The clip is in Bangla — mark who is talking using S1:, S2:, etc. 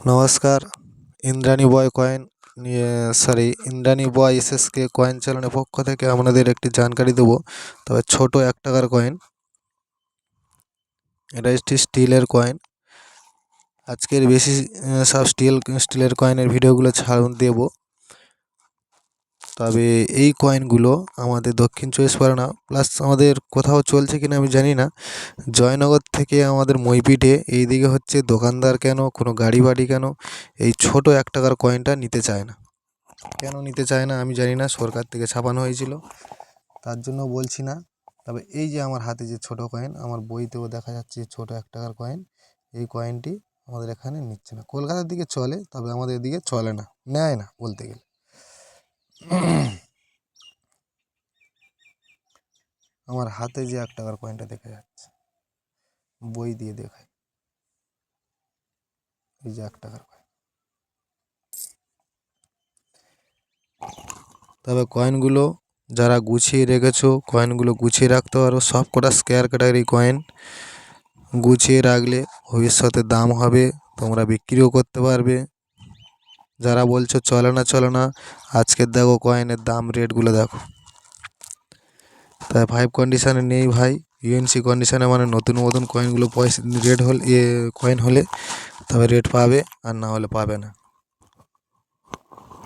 S1: নমস্কার। ইন্দ্রাণী বয় কয়েন নিয়ে ইন্দ্রাণী বয় এসএসকে কয়েন চ্যানেলের পক্ষ থেকে আপনাদের একটি জানকারি দেবো। তবে ছোট 1 টাকার কয়েন, এটা একটি স্টিলের কয়েন। আজকের বেশি সব স্টিলের কয়েনের ভিডিওগুলো দেবো। তবে এই কয়েনগুলো আমাদের দক্ষিণ 24 পরগনা প্লাস আমাদের কোথাও চলছে কিনা আমি জানি না, জয়নগর থেকে আমাদের মইপিঠে এইদিকে হচ্ছে দোকানদার কেন, কোনো গাড়ি বাড়ি কেন এই ছোট 1 টাকার কয়েনটা নিতে চায় না। কেন নিতে চায় না আমি জানি না, সরকার থেকে ছাপানো হয়েছিল তার জন্য বলছি না। তবে এই যে আমার হাতে যে ছোট কয়েন, আমার বইতেও দেখা যাচ্ছে ছোট 1 টাকার কয়েন, এই কয়েনটি আমাদের এখানে নিচ্ছে না। কলকাতার দিকে চলে, তবে আমাদের দিকে চলে না, নেয় না বলতে গেলে। আমার হাতে যে 1 টাকার কয়েনটা দেখা যাচ্ছে, বই দিয়ে দেখায়, এই যে 1 টাকার কয়েন। তবে কয়েনগুলো যারা গুছিয়ে রেখেছো, কয়েনগুলো গুছিয়ে রাখতে পারো। সব কটা স্কোয়ার ক্যাটাগরি কয়েন গুছিয়ে রাখলে ভবিষ্যতে দাম হবে, তোমরা বিক্রিও করতে পারবে। যারা বলছো চলে না, আজকের দেখো কয়েনের দাম, রেটগুলো দেখো। তাই 5 কন্ডিশানে নেই ভাই, ইউএনসি কন্ডিশানে, মানে নতুন কয়েনগুলো পয়সা রেট হলে কয়েন হলে তবে রেট পাবে, আর না হলে পাবে না।